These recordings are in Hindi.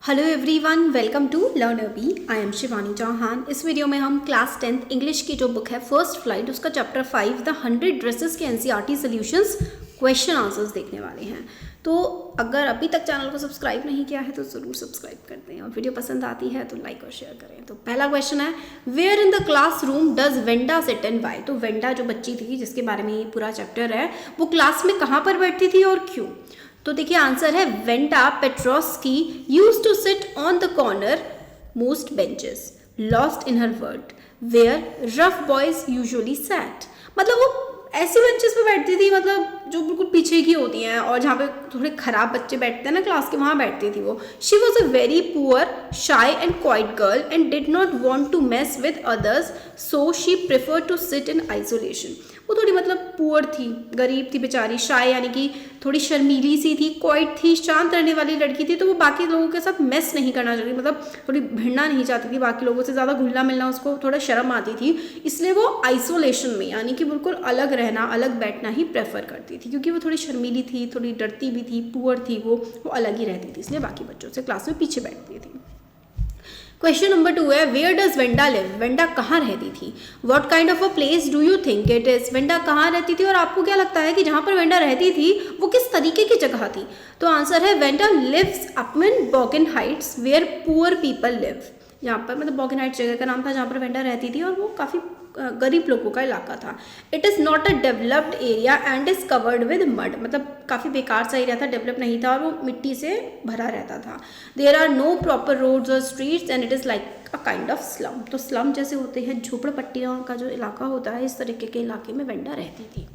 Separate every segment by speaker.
Speaker 1: Hello everyone, welcome to learner bee. I am Shivani Chauhan. इस वीडियो में हम क्लास 10th इंग्लिश की जो बुक है फर्स्ट फ्लाइट, उसका चैप्टर 5 द 100 ड्रेसेस के एनसीईआरटी सॉल्यूशंस क्वेश्चन आंसर्स देखने वाले हैं। तो अगर अभी तक चैनल को सब्सक्राइब नहीं किया है तो ज़रूर सब्सक्राइब कर दें और वीडियो पसंद आती है तो लाइक और शेयर करें। तो पहला क्वेश्चन है, where in the class room does Wanda sit and why. तो वेंडा जो बच्ची थी जिसके बारे में ये पूरा चैप्टर है, वो क्लास में कहाँ पर बैठती थी और क्यों। तो देखिए आंसर है, Wanda Petronski used to sit on the corner most benches lost in her world where rough boys usually sat. मतलब वो ऐसी बेंचेस पे बैठती थी, मतलब जो बिल्कुल पीछे की होती हैं और जहाँ पे थोड़े खराब बच्चे बैठते हैं ना क्लास के, वहाँ बैठती थी वो। She was a very poor shy and quiet girl and did not want to mess with others, so she prefer to sit in isolation. वो थोड़ी मतलब पुअर थी, गरीब थी बेचारी, शाय यानी कि थोड़ी शर्मीली सी थी, क्वाइट थी, शांत रहने वाली लड़की थी। तो वो बाकी लोगों के साथ मेस नहीं करना चाहती, मतलब थोड़ी भिड़ना नहीं चाहती थी, बाकी लोगों से ज़्यादा घुलना मिलना उसको थोड़ा शर्म आती थी। इसलिए वो आइसोलेशन में यानी कि बिल्कुल अलग रहना, अलग बैठना ही प्रेफर करती थी, क्योंकि वो थोड़ी शर्मीली थी, थोड़ी डरती भी थी, पुअर थी, वो अलग ही रहती थी, इसलिए बाकी बच्चों से क्लास में पीछे बैठती थी। क्वेश्चन नंबर 2 है, where does Wanda live. Wanda कहाँ रहती थी। What kind of a place do you think it is. Wanda कहाँ रहती थी और आपको क्या लगता है कि जहाँ पर वेंडा रहती थी वो किस तरीके की जगह थी। तो आंसर है, Wanda lives up on Boggins Heights where poor people live. यहाँ पर मतलब बॉगन हाइट्स जगह का नाम था जहाँ पर वेंडा रहती थी और वो काफ़ी गरीब लोगों का इलाका था। It is not a developed area and is covered with mud. मतलब काफ़ी बेकार सा एरिया था, डेवलप नहीं था और वो मिट्टी से भरा रहता था। There are no proper roads और streets and it is like a kind of slum. तो स्लम जैसे होते हैं झोपड़पट्टियों का जो इलाका होता है, इस तरीके के इलाके में वेंडा रहती थी।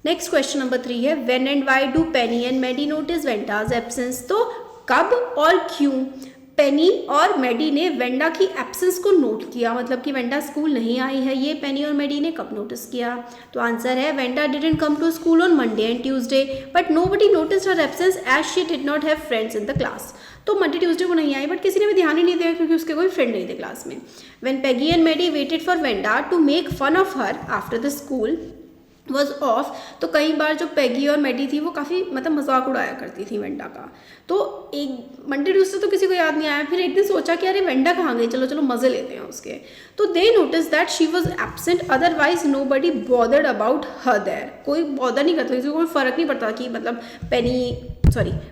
Speaker 1: नेक्स्ट क्वेश्चन नंबर 3 है, व्हेन एंड वाई डू पेनी and Maddie notice Wanda's absence. तो कब और क्यों पेनी और मेडी ने वेंडा की एब्सेंस को नोट किया, मतलब कि वेंडा स्कूल नहीं आई है, ये पेनी और मेडी ने कब नोटिस किया। तो आंसर है, Wanda didn't come to school on Monday and Tuesday but nobody noticed her absence as she did not have friends in the class. तो मंडे ट्यूसडे को नहीं आई बट किसी ने भी ध्यान ही नहीं दिया क्योंकि उसके कोई फ्रेंड नहीं थे क्लास में। When Peggy and Maddie waited for Wanda to make fun of her after the school was off. तो कई बार जो पेगी और मेडी थी वो काफ़ी मतलब मजाक उड़ाया करती थी वेंडा का। तो एक मंडे ट्यूसडे तो किसी को याद नहीं आया, फिर एक दिन सोचा कि अरे वेंडा कहाँ गई, चलो चलो मज़े लेते हैं उसके। तो they notice that she was absent, otherwise nobody bothered about her there. कोई बॉदर नहीं करता, किसी को कोई फ़र्क नहीं पड़ता कि मतलब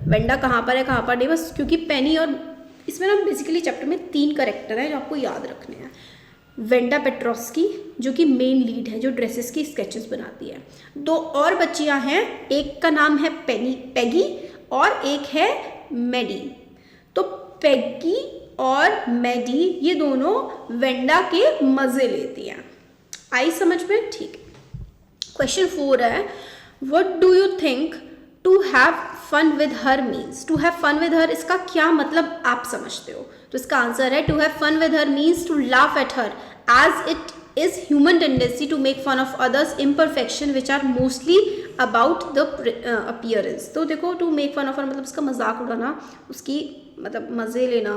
Speaker 1: वेंडा कहाँ पर है कहाँ पर नहीं, बस क्योंकि पेनी और इसमें ना बेसिकली चैप्टर में 3 कैरेक्टर हैं जो आपको याद रखने हैं। वेंडा पेट्रोस्की जो कि मेन लीड है, जो ड्रेसेस की स्केचेस बनाती है। 2 और बच्चियां हैं, एक का नाम है पेगी और एक है मेडी। तो पेगी और मेडी ये दोनों वेंडा के मज़े लेती हैं। आई समझ में? ठीक है। क्वेश्चन 4 है, what do you think to have fun with her means. To have fun with her इसका क्या मतलब आप समझते हो। तो इसका आंसर है, to have fun with her means to laugh at her as it is human tendency to make fun of others imperfection which are mostly about the appearance। तो देखो, to make fun of her मतलब उसका मजाक उड़ाना, उसकी मतलब मज़े लेना।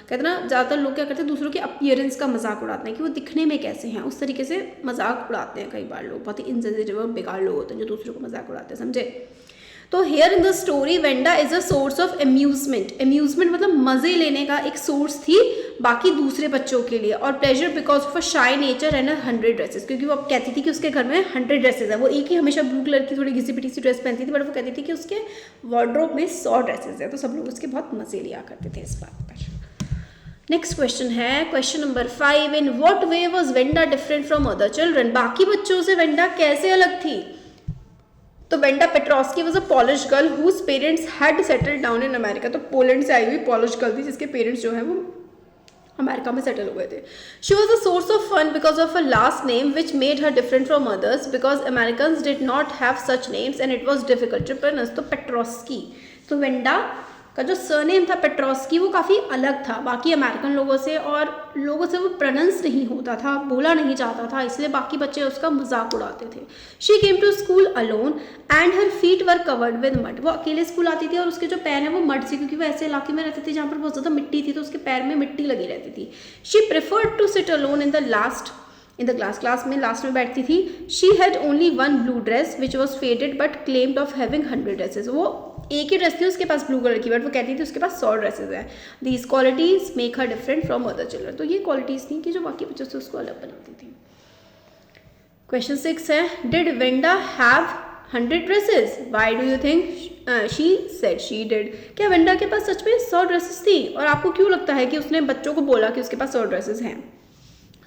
Speaker 1: कहते ना ज़्यादातर लोग क्या करते हैं, दूसरों के अपीयरेंस का मजाक उड़ाते हैं कि वो दिखने में कैसे हैं, उस तरीके से मजाक उड़ाते हैं। कई बार लोग बहुत ही इनसेंसिटिव और बेकार लोग होते हैं जो दूसरों को मजाक उड़ाते हैं, समझे। तो here in the story Wanda is a source of amusement. Amusement मतलब मज़े लेने का एक सोर्स थी बाकी दूसरे बच्चों के लिए, और प्लेजर बिकॉज ऑफ अ शाई नेचर एंड 100 ड्रेसेस। क्योंकि वो कहती थी कि उसके घर में 100 ड्रेसेस है। वो एक ही हमेशा ब्लू कलर की थोड़ी घिसी पिटी सी ड्रेस पहनती थी, बट वो कहती थी कि उसके वार्डरोब में 100 ड्रेसेस है। तो सब लोग उसके बहुत मज़े लिया करते थे इस बात पर। नेक्स्ट क्वेश्चन है, question number 5, in what way was Wanda different from other children. बाकी बच्चों से वेंडा कैसे अलग थी। तो Wanda Petronski was a Polish girl whose parents had settled down in America. तो पोलैंड से आई हुई पॉलिश गर्ल थी जिसके पेरेंट्स जो है वो अमेरिका में सेटल हो गए थे। She was a source of fun because of a last name which made her different from others because Americans did not have such names and it was difficult to pronounce. तो पेट्रोस्की, तो वेंडा का जो सरनेम था पेट्रोस्की वो काफ़ी अलग था बाकी अमेरिकन लोगों से, और लोगों से वो प्रोनाउंस नहीं होता था, बोला नहीं जाता था, इसलिए बाकी बच्चे उसका मजाक उड़ाते थे। She came to school alone and her feet were covered with mud. वो अकेले स्कूल आती थी और उसके जो पैर हैं वो मड से, क्योंकि वो ऐसे इलाके में रहती थी जहाँ पर बहुत ज़्यादा मिट्टी थी, तो उसके पैर में मिट्टी लगी रहती थी। She preferred to sit alone in the class में लास्ट में बैठती थी। She had only 1 blue dress which was faded but claimed of having 100 dresses. वो एक ही ड्रेस थी उसके पास ब्लू कलर की, बट वो कहती थी उसके पास 100 ड्रेसेस हैं. These qualities make her different from other children. तो ये क्वालिटीज़ थी कि जो बाकी बच्चों से उसको अलग बनाती थी. क्वेश्चन 6 है, did Wanda have 100 dresses? Why do you think she said she did? क्या वेंडा के पास सच में 100 ड्रेसेस थी? और आपको क्यों लगता है कि उसने बच्चों को बोला कि उसके पास 100 ड्रेसेस हैं?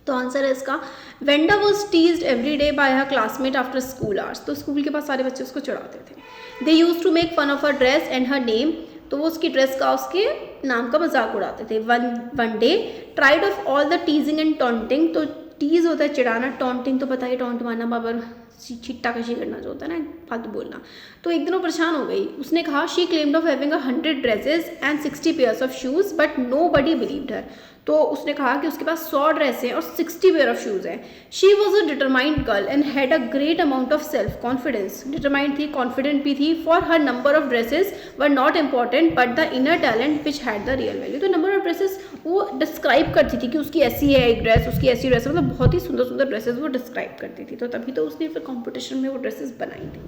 Speaker 1: तो आंसर है इसका, Wanda was teased every day by her classmate after school hours. तो स्कूल के पास सारे बच्चे उसको चिढ़ाते थे. They use to make fun of her dress and her name. तो वो उसकी ड्रेस का, उसके नाम का मजाक उड़ाते थे. One day tried of all the टीजिंग and taunting. तो टीज होता है चिढ़ाना, टॉन्टिंग तो पता है, टॉन्ट मारना, बाबर छिट्टा कशी करना जो होता है ना, फालतू बोलना. तो एक दिन वो परेशान हो गई. उसने कहा, she claimed of having 100 dresses and 60 pairs of shoes but nobody believed her. तो उसने कहा कि उसके पास 100 ड्रेस हैं और 60 पेयर ऑफ शूज़ हैं. She was a determined girl and had a great amount of self confidence. Determined थी, कॉन्फिडेंट भी थी. For her number of dresses were not important but the inner talent which had the real value. तो नंबर ऑफ ड्रेसेस वो डिस्क्राइब करती थी कि उसकी ऐसी है एक ड्रेस, उसकी ऐसी ड्रेस, मतलब बहुत ही सुंदर सुंदर ड्रेसेस वो डिस्क्राइब करती थी. तो तभी तो उसने फिर कॉम्पिटिशन में वो ड्रेसेस बनाई थी.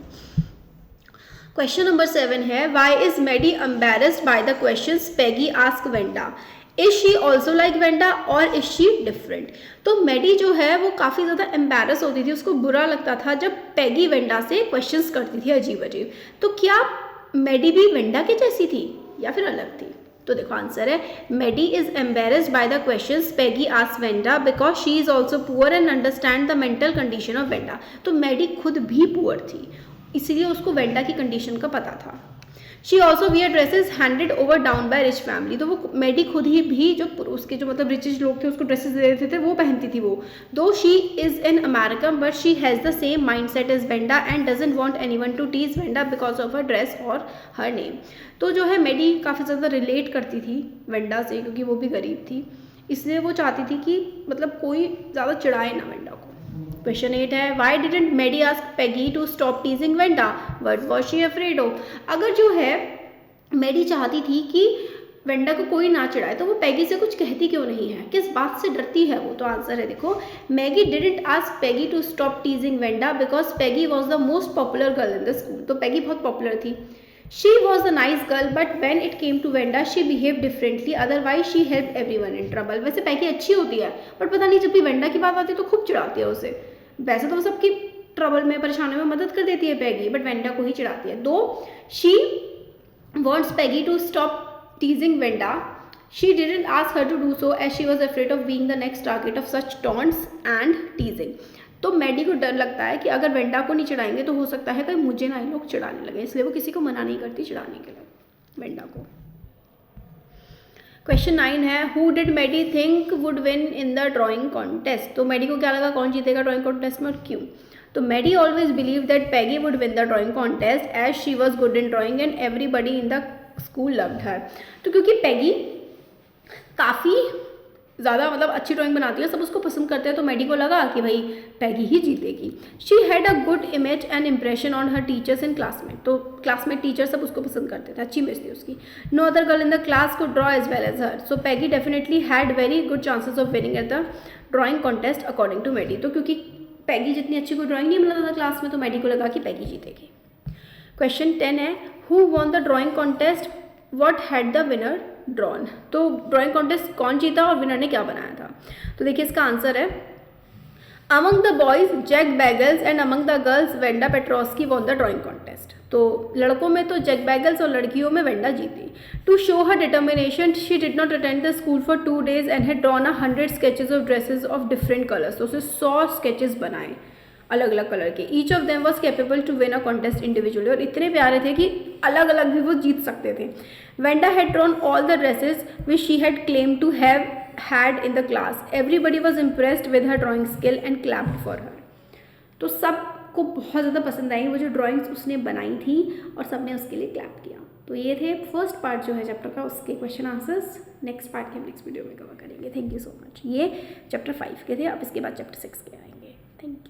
Speaker 1: क्वेश्चन नंबर 7 है, why is Maddie embarrassed by the questions Peggy ask Wanda? Is she also like Wanda और इज शी डिफरेंट? तो मेडी जो है वो काफ़ी ज़्यादा एम्बेरस होती थी, उसको बुरा लगता था जब पेगी वेंडा से क्वेश्चंस करती थी अजीब अजीब. तो क्या मेडी भी वेंडा की जैसी थी या फिर अलग थी? तो देखो आंसर है, Maddie is embarrassed by the questions Peggy ask Wanda because she is also poor and understand the mental condition of Wanda. तो मेडी खुद भी पुअर थी, इसलिए उसको वेंडा की कंडीशन का पता था. She also wear dresses handed over down by rich family. तो वो मेडी खुद ही भी जो उसके जो मतलब रिचेज लोग थे उसको ड्रेसेस दे देते थे, वो पहनती थी वो. Though she is in America but she has the same mindset as Wanda and doesn't want anyone to tease Wanda because of her dress और हर नेम. तो जो है मेडी काफ़ी ज़्यादा रिलेट करती थी वेंडा से, क्योंकि वो भी गरीब थी, इसलिए वो चाहती थी कि मतलब कोई ज़्यादा चिढ़ाए ना वेंडा को. क्वेश्चन 8 है, why didn't Maddie ask Peggy to stop teasing Wanda? What was she afraid of? अगर जो है मेडी चाहती थी कि वेंडा को कोई ना चिढ़ाए तो वो पेगी से कुछ कहती क्यों नहीं है, किस बात से डरती है वो? तो आंसर है देखो, Maggie didn't ask Peggy to stop teasing Wanda because Peggy was the most popular girl in the school. तो पेगी बहुत पॉपुलर थी. She was a nice girl but when it came to Wanda she behave differently otherwise she help everyone in trouble. वैसे पेगी अच्छी होती है बट पता नहीं जब भी वेंडा की बात आती है तो खूब चिढ़ाती है उसे. वैसे तो वो सबकी ट्रबल में, परेशानी में मदद कर देती है पेगी, बट वेंडा को ही चिढ़ाती है. दो she wants Peggy to stop teasing Venda, she didn't ask her to do so as she was afraid of being the next target of such taunts and teasing. तो मैडी को डर लगता है कि अगर वेंडा को नहीं चिढ़ाएंगे तो हो सकता है कि मुझे ना ही लोग चिढ़ाने लगे, इसलिए वो किसी को मना नहीं करती चिढ़ाने के लिए वेंडा को. क्वेश्चन 9 है, who did Maddie think would win in the drawing contest? तो मेडी को क्या लगा कौन जीतेगा ड्राइंग कॉन्टेस्ट में और क्यों? तो Maddie always believe that Peggy would win the drawing contest as she was good in drawing and everybody in the school loved her. तो क्योंकि पेगी काफ़ी ज़्यादा मतलब अच्छी ड्राइंग बनाती है, सब उसको पसंद करते हैं, तो मेडी को लगा कि भाई पेगी ही जीतेगी. She had a good image and impression on her teachers and classmate. तो क्लासमेट टीचर सब उसको पसंद करते थे, अच्छी इमेज थी उसकी. No other girl in the class could draw as well as her. So Peggy definitely had very good chances of winning at the drawing contest according to Maddie. तो क्योंकि पेगी जितनी अच्छी कोई ड्राइंग नहीं बनाता था क्लास में, तो मेडी को लगा कि पेगी जीतेगी. क्वेश्चन 10 है, who won the drawing contest? What had the winner drawn? तो ड्राइंग कॉन्टेस्ट कौन जीता और विनर ने क्या बनाया था? तो देखिए इसका आंसर है, among the boys Jack Beggles and among the girls Wanda Petronski won the drawing contest. तो लड़कों में तो जैक बैगल्स और लड़कियों में वेंडा जीती. To show her determination she did not attend the school for 2 days and had drawn 100 sketches of dresses of different colours. तो उसे 100 स्केचेस बनाए अलग अलग कलर के. Each of them was capable to win a contest individually. और इतने प्यारे थे कि अलग अलग भी वो जीत सकते थे. Wanda had drawn all the dresses which she had claim to have had in the class. Everybody was impressed with her drawing skill and clapped for her. तो सबको बहुत ज़्यादा पसंद आई वो जो ड्राइंग्स उसने बनाई थी और सबने उसके लिए क्लैप किया. तो ये थे फर्स्ट पार्ट जो है चैप्टर का, उसके क्वेश्चन आंसर्स. नेक्स्ट पार्ट के हम नेक्स्ट वीडियो में कवर करेंगे. Thank you so much. ये चैप्टर 5 के थे, अब इसके बाद चैप्टर 6 के आएंगे. Thank you.